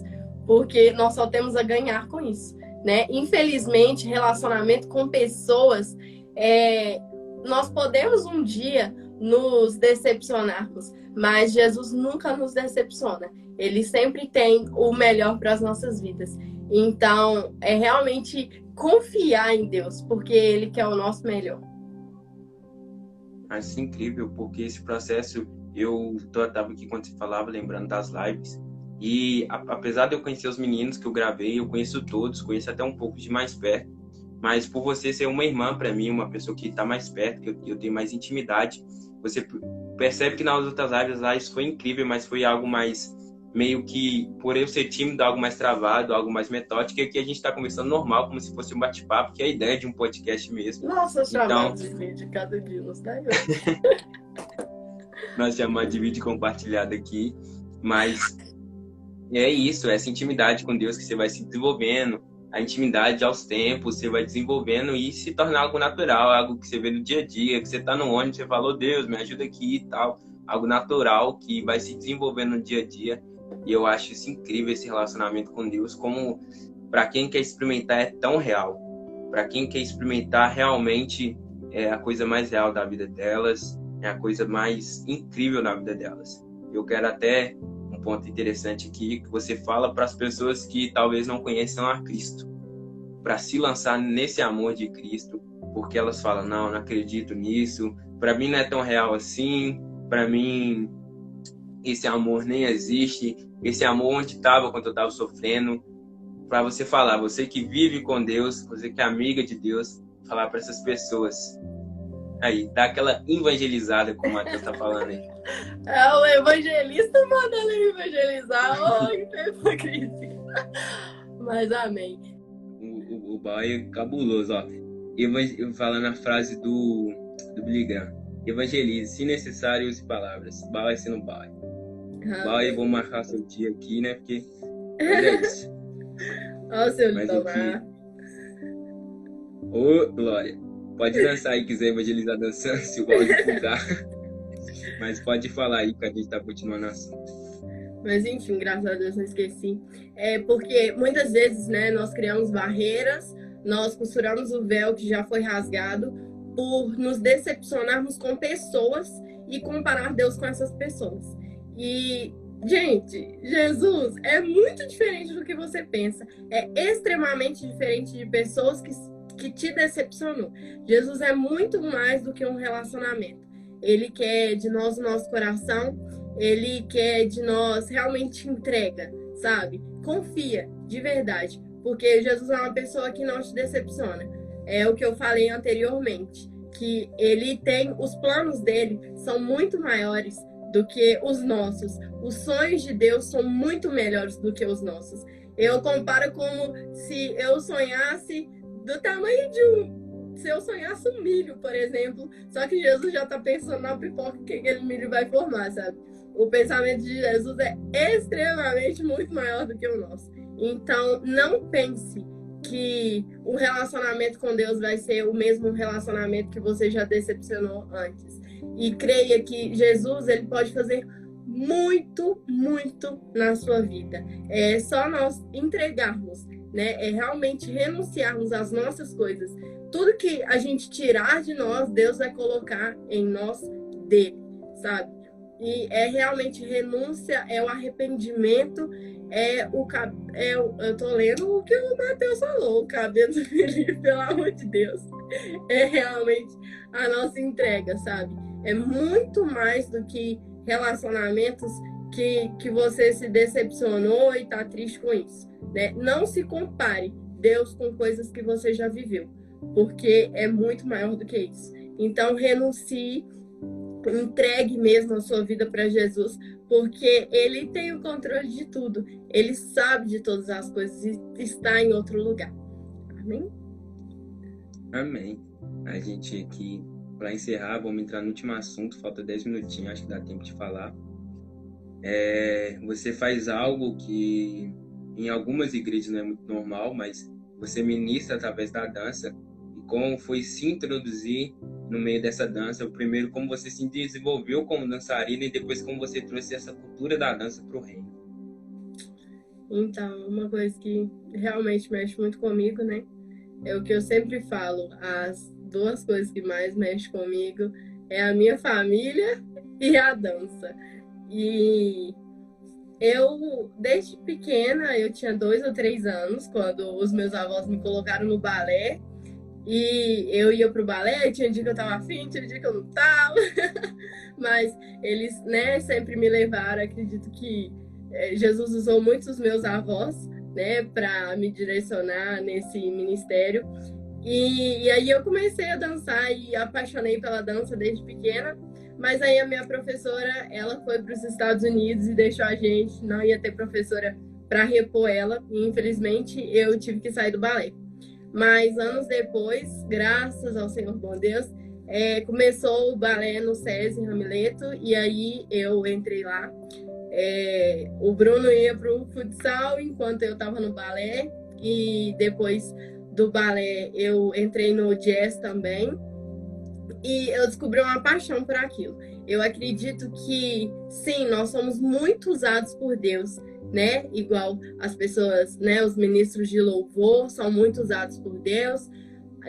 porque nós só temos a ganhar com isso, né? Infelizmente, relacionamento com pessoas, nós podemos um dia nos decepcionarmos, mas Jesus nunca nos decepciona. Ele sempre tem o melhor para as nossas vidas. Então, é realmente confiar em Deus, porque Ele quer o nosso melhor. Acho incrível, porque esse processo, eu estava aqui quando você falava, lembrando das lives, e apesar de eu conhecer os meninos que eu gravei, eu conheço todos, conheço até um pouco de mais perto, mas por você ser uma irmã para mim, uma pessoa que está mais perto, que eu tenho mais intimidade, você percebe que nas outras lives foi incrível, mas foi algo mais meio que, por eu ser tímido, algo mais travado, algo mais metódico, e aqui a gente está conversando normal, como se fosse um bate-papo, que é a ideia de um podcast mesmo. Nossa, chamada de vídeo cada dia nos dá. Nós chamamos de vídeo compartilhado aqui, mas é isso, essa intimidade com Deus que você vai se desenvolvendo, a intimidade aos tempos, você vai desenvolvendo e se tornar algo natural, algo que você vê no dia a dia, que você está no ônibus, você falou, Deus, me ajuda aqui e tal, algo natural que vai se desenvolvendo no dia a dia. E eu acho isso incrível, esse relacionamento com Deus, como para quem quer experimentar é tão real. Para quem quer experimentar realmente é a coisa mais real da vida delas, é a coisa mais incrível na vida delas. Eu quero até um ponto interessante aqui, que você fala para as pessoas que talvez não conheçam a Cristo, para se lançar nesse amor de Cristo, porque elas falam, não acredito nisso, para mim não é tão real assim, para mim esse amor nem existe, esse amor onde estava quando eu estava sofrendo, para você falar, você que vive com Deus, você que é amiga de Deus, falar para essas pessoas. Aí, dá aquela evangelizada, como o Matheus está falando aí. É o evangelista mandando ele evangelizar. Oi, que hipocrisia. Mas amém. O boy é cabuloso, ó. Falando a frase do Billy Graham. Evangelize, se necessário, use palavras. Boy sendo boy. Boy, vou marcar seu dia aqui, né? Porque é isso. Olha o seu Tomar. Ô, Glória. Pode dançar aí, quiser evangelizar dançando, se o áudio puder. Mas pode falar aí que a gente tá continuando o assunto. Mas enfim, graças a Deus não esqueci. Porque muitas vezes, né, nós criamos barreiras, nós costuramos o véu que já foi rasgado por nos decepcionarmos com pessoas e comparar Deus com essas pessoas. E, gente, Jesus é muito diferente do que você pensa. É extremamente diferente de pessoas que te decepcionou. Jesus é muito mais do que um relacionamento. Ele quer de nós o nosso coração, ele quer de nós realmente entrega, sabe? Confia, de verdade, porque Jesus é uma pessoa que não te decepciona. É o que eu falei anteriormente, que ele tem, os planos dele são muito maiores do que os nossos. Os sonhos de Deus são muito melhores do que os nossos. Eu comparo como se eu sonhasse do tamanho de se eu sonhasse um milho, por exemplo, só que Jesus já está pensando na pipoca que aquele milho vai formar, sabe? O pensamento de Jesus é extremamente muito maior do que o nosso. Então, não pense que o relacionamento com Deus vai ser o mesmo relacionamento que você já decepcionou antes. E creia que Jesus, ele pode fazer muito, muito na sua vida. É só nós entregarmos, né? É realmente renunciarmos às nossas coisas. Tudo que a gente tirar de nós, Deus vai colocar em nós dele, sabe? E é realmente renúncia, é o arrependimento, eu tô lendo o que o Mateus falou, o cabelo do Felipe, pelo amor de Deus. É realmente a nossa entrega, sabe? É muito mais do que relacionamentos que você se decepcionou e tá triste com isso, né? Não se compare Deus com coisas que você já viveu, porque é muito maior do que isso. Então, renuncie, entregue mesmo a sua vida para Jesus, porque ele tem o controle de tudo. Ele sabe de todas as coisas e está em outro lugar. Amém? Amém. A gente aqui, para encerrar, vamos entrar no último assunto. Falta 10 minutinhos, acho que dá tempo de falar. Você faz algo que em algumas igrejas não é muito normal, mas você ministra através da dança. E como foi se introduzir no meio dessa dança? Primeiro, como você se desenvolveu como dançarina, e depois como você trouxe essa cultura da dança para o reino. Então, uma coisa que realmente mexe muito comigo, né? É o que eu sempre falo, as duas coisas que mais mexem comigo é a minha família e a dança. E eu, desde pequena, eu tinha 2 ou 3 anos, quando os meus avós me colocaram no balé. E eu ia pro balé, tinha dia que eu tava afim, tinha dia que eu não tava. Mas eles, né, sempre me levaram. Acredito que Jesus usou muito os meus avós, né, para me direcionar nesse ministério. E aí eu comecei a dançar e apaixonei pela dança desde pequena. Mas aí a minha professora, ela foi para os Estados Unidos e deixou a gente, não ia ter professora para repor ela. E infelizmente eu tive que sair do balé. Mas anos depois, graças ao Senhor bom Deus, começou o balé no SESI Ramileto, e aí eu entrei lá. O Bruno ia para o futsal enquanto eu estava no balé, e depois do balé eu entrei no jazz também, e eu descobri uma paixão por aquilo. Eu acredito que, sim, nós somos muito usados por Deus, né? Igual as pessoas, né? Os ministros de louvor são muito usados por Deus,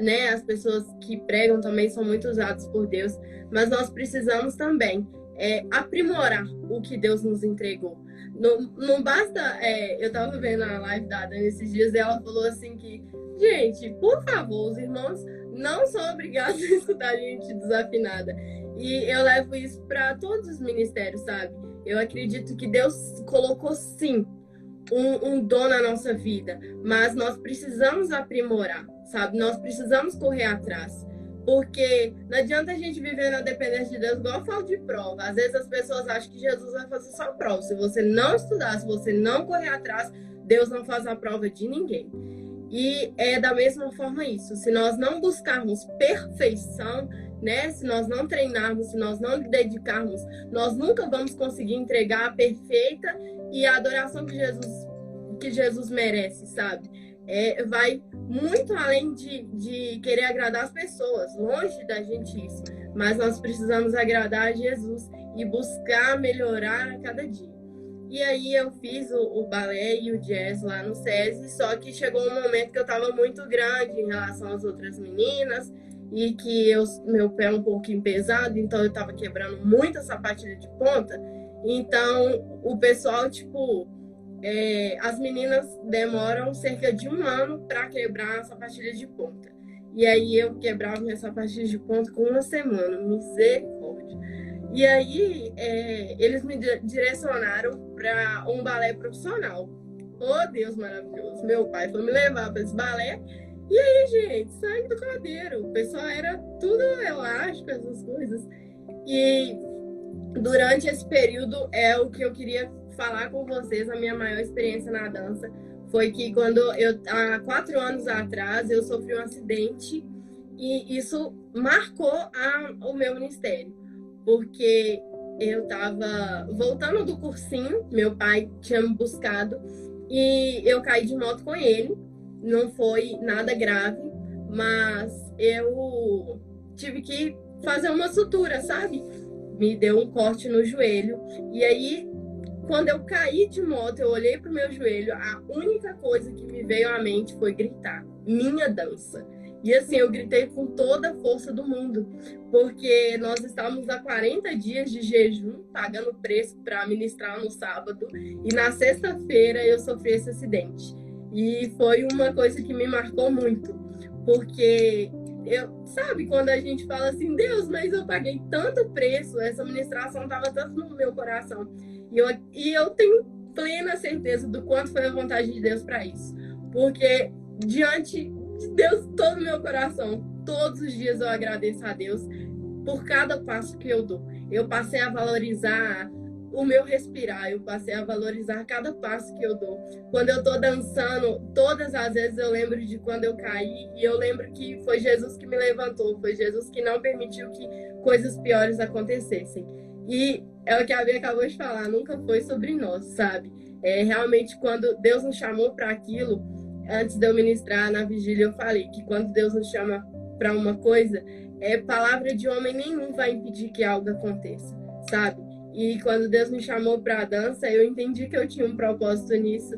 né? As pessoas que pregam também são muito usadas por Deus, mas nós precisamos também aprimorar o que Deus nos entregou. Não basta. Eu tava vendo a live da Dani esses dias e ela falou assim que, gente, por favor, os irmãos não são obrigados a escutar a gente desafinada. E eu levo isso para todos os ministérios, sabe? Eu acredito que Deus colocou, sim, um dom na nossa vida, mas nós precisamos aprimorar, sabe? Nós precisamos correr atrás, porque não adianta a gente viver na dependência de Deus, igual eu falo de prova. Às vezes as pessoas acham que Jesus vai fazer só prova. Se você não estudar, se você não correr atrás, Deus não faz a prova de ninguém. E é da mesma forma isso. Se nós não buscarmos perfeição, né? Se nós não treinarmos, se nós não dedicarmos, nós nunca vamos conseguir entregar a perfeita e a adoração que Jesus merece, sabe? Vai muito além de querer agradar as pessoas, longe da gente isso. Mas nós precisamos agradar a Jesus e buscar melhorar a cada dia. E aí eu fiz o balé e o jazz lá no SESI, só que chegou um momento que eu estava muito grande em relação às outras meninas e que meu pé é um pouquinho pesado, então eu estava quebrando muito a sapatilha de ponta. Então o pessoal, as meninas demoram cerca de 1 ano para quebrar a sapatilha de ponta. E aí eu quebrava minha sapatilha de ponta com 1 semana, misericórdia. E aí, eles me direcionaram para um balé profissional. Oh, Deus maravilhoso! Meu pai foi me levar para esse balé. E aí, gente, sangue do cordeiro. O pessoal era tudo elástico, essas coisas. E durante esse período, é o que eu queria falar com vocês, a minha maior experiência na dança foi que há 4 anos atrás, eu sofri um acidente e isso marcou o meu ministério, porque eu estava voltando do cursinho, meu pai tinha me buscado e eu caí de moto com ele. Não foi nada grave, mas eu tive que fazer uma sutura, sabe? Me deu um corte no joelho. E aí, quando eu caí de moto, eu olhei pro meu joelho, a única coisa que me veio à mente foi gritar: minha dança. E assim, eu gritei com toda a força do mundo, porque nós estávamos há 40 dias de jejum, pagando preço para ministrar no sábado, e na sexta-feira eu sofri esse acidente. E foi uma coisa que me marcou muito, porque sabe quando a gente fala assim, Deus, mas eu paguei tanto preço, essa ministração estava tanto no meu coração. E eu tenho plena certeza do quanto foi a vontade de Deus para isso. Porque diante de Deus, todo o meu coração, todos os dias eu agradeço a Deus por cada passo que eu dou. Eu passei a valorizar o meu respirar, eu passei a valorizar cada passo que eu dou. Quando eu tô dançando, todas as vezes eu lembro de quando eu caí e eu lembro que foi Jesus que me levantou, foi Jesus que não permitiu que coisas piores acontecessem. E é o que a Bia acabou de falar, nunca foi sobre nós, sabe? Realmente, quando Deus nos chamou para aquilo, antes de eu ministrar na vigília, eu falei que quando Deus nos chama para uma coisa, palavra de homem nenhum vai impedir que algo aconteça, sabe? E quando Deus me chamou para a dança, eu entendi que eu tinha um propósito nisso.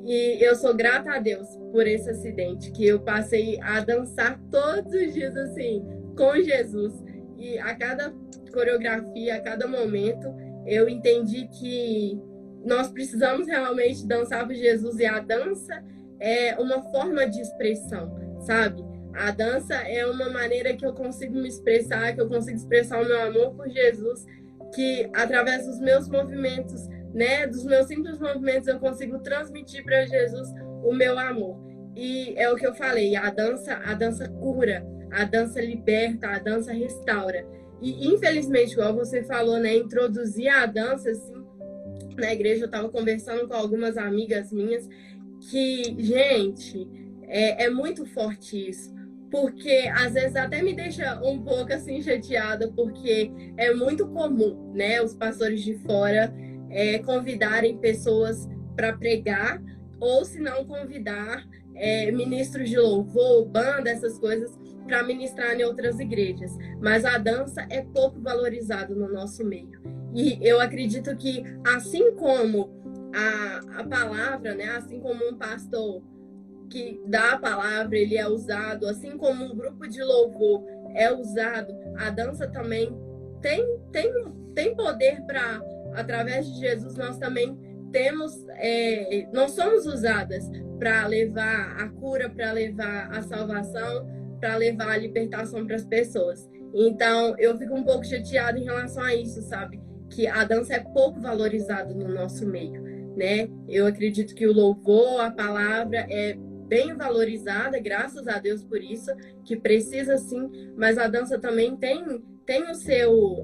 E eu sou grata a Deus por esse acidente, que eu passei a dançar todos os dias assim, com Jesus. E a cada coreografia, a cada momento, eu entendi que nós precisamos realmente dançar por Jesus, e a dança é uma forma de expressão, sabe? A dança é uma maneira que eu consigo me expressar, que eu consigo expressar o meu amor por Jesus, que através dos meus movimentos, né, dos meus simples movimentos, eu consigo transmitir para Jesus o meu amor. E é o que eu falei, a dança cura, a dança liberta, a dança restaura. E infelizmente, igual você falou, né, introduzir a dança assim na igreja, eu estava conversando com algumas amigas minhas que, gente, é muito forte isso. Porque às vezes até me deixa um pouco assim chateada, porque é muito comum, né, os pastores de fora convidarem pessoas para pregar, ou se não convidar ministros de louvor, banda, essas coisas, para ministrar em outras igrejas. Mas a dança é pouco valorizada no nosso meio. E eu acredito que, assim como a palavra, né, assim como um pastor que dá a palavra, ele é usado, assim como um grupo de louvor é usado, a dança também tem poder para, através de Jesus, nós também nós somos usadas para levar a cura, para levar a salvação, para levar a libertação para as pessoas. Então, eu fico um pouco chateada em relação a isso, sabe? Que a dança é pouco valorizada no nosso meio, né? Eu acredito que o louvor, a palavra é bem valorizada, graças a Deus por isso, que precisa sim, mas a dança também tem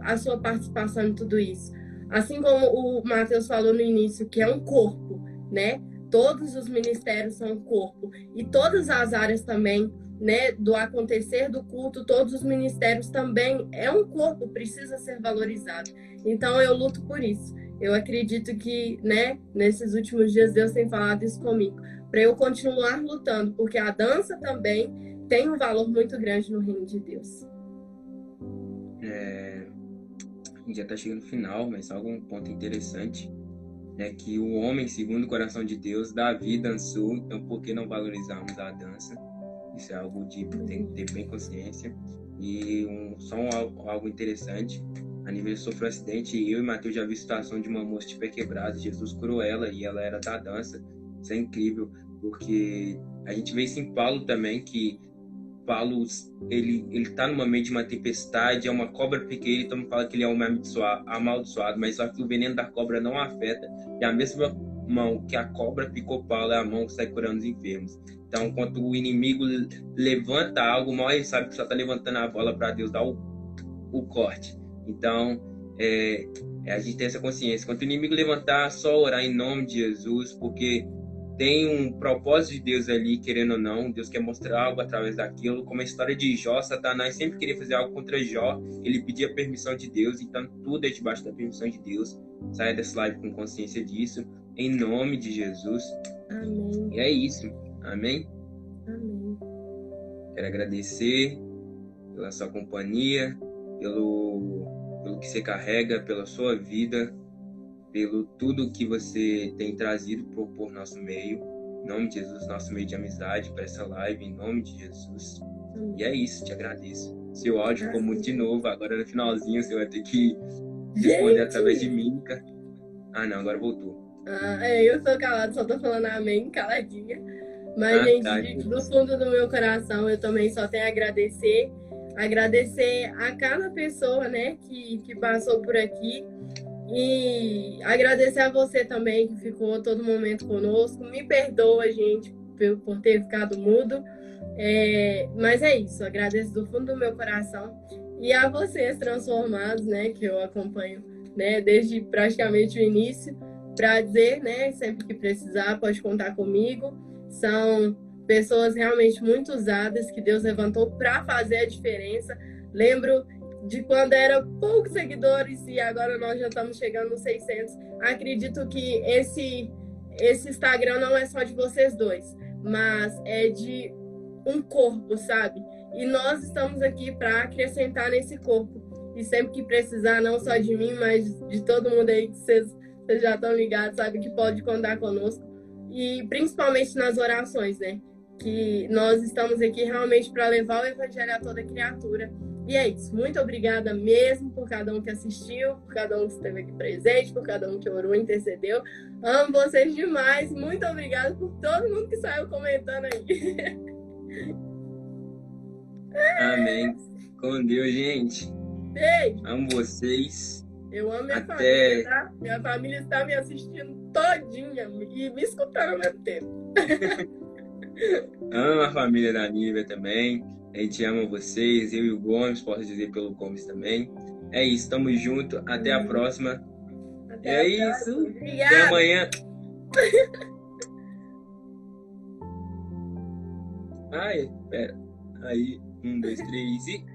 a sua participação em tudo isso. Assim como o Matheus falou no início, que é um corpo, né? Todos os ministérios são um corpo, e todas as áreas também, né, do acontecer do culto, todos os ministérios também é um corpo, precisa ser valorizado. Então eu luto por isso. Eu acredito que, né, nesses últimos dias Deus tem falado isso comigo, para eu continuar lutando, porque a dança também tem um valor muito grande no reino de Deus. A gente já está chegando no final, mas só algum ponto interessante é que o homem, segundo o coração de Deus, Davi dançou, então por que não valorizarmos a dança? Isso é algo de tem que ter bem consciência. E algo interessante, a Nívia sofreu um acidente e eu e Matheus já vi situação de uma moça de pé quebrado, Jesus curou ela e ela era da dança. Isso é incrível, porque a gente vê isso em Paulo também, que Paulo, ele tá no meio de uma tempestade, é uma cobra pequena, então fala que ele é um amaldiçoado, mas só que o veneno da cobra não afeta, e a mesma mão que a cobra picou Paulo é a mão que sai curando os enfermos. Então, quando o inimigo levanta algo, mal ele sabe que só está levantando a bola para Deus dar o corte. Então, A gente tem essa consciência. Quando o inimigo levantar, só orar em nome de Jesus, porque tem um propósito de Deus ali, querendo ou não. Deus quer mostrar algo através daquilo. Como a história de Jó, Satanás sempre queria fazer algo contra Jó. Ele pedia permissão de Deus, então tudo é debaixo da permissão de Deus. Saia dessa live com consciência disso, em nome de Jesus. Amém. E é isso. Amém? Amém. Quero agradecer pela sua companhia, pelo que você carrega, pela sua vida, pelo tudo que você tem trazido por nosso meio. Em nome de Jesus, nosso meio de amizade, para essa live, em nome de Jesus. E é isso, te agradeço. Seu áudio ficou muito de novo, agora no finalzinho você vai ter que responder através de mímica. Ah, não, agora voltou. Eu sou calada, só tô falando amém, caladinha. Mas, gente, do fundo do meu coração, eu também só tenho a agradecer. Agradecer a cada pessoa, né, que passou por aqui. E agradecer a você também, que ficou todo momento conosco. Me perdoa, gente, por ter ficado mudo. Mas é isso, agradeço do fundo do meu coração. E a vocês transformados, né, que eu acompanho, né, desde praticamente o início, para dizer, né, sempre que precisar, pode contar comigo. São pessoas realmente muito usadas, que Deus levantou para fazer a diferença. Lembro de quando era poucos seguidores e agora nós já estamos chegando nos 600. Acredito que esse Instagram não é só de vocês dois, mas é de um corpo, sabe? E nós estamos aqui para acrescentar nesse corpo. E sempre que precisar, não só de mim, mas de todo mundo aí que vocês já estão ligados, sabe que pode contar conosco. E principalmente nas orações, né? Que nós estamos aqui realmente para levar o evangelho a toda criatura. E é isso. Muito obrigada mesmo por cada um que assistiu, por cada um que esteve aqui presente, por cada um que orou, intercedeu. Amo vocês demais. Muito obrigada por todo mundo que saiu comentando aí. Amém. Com Deus, gente. Beijo. Amo vocês. Eu amo minha família, tá? Minha família está me assistindo todinha e me escutando ao mesmo tempo. Amo a família da Nívia também. A gente ama vocês, eu e o Gomes, posso dizer pelo Gomes também. É isso, tamo junto. Até a próxima. Até isso. Obrigada. Até amanhã. Ai, pera. Aí, 1, 2, 3 e...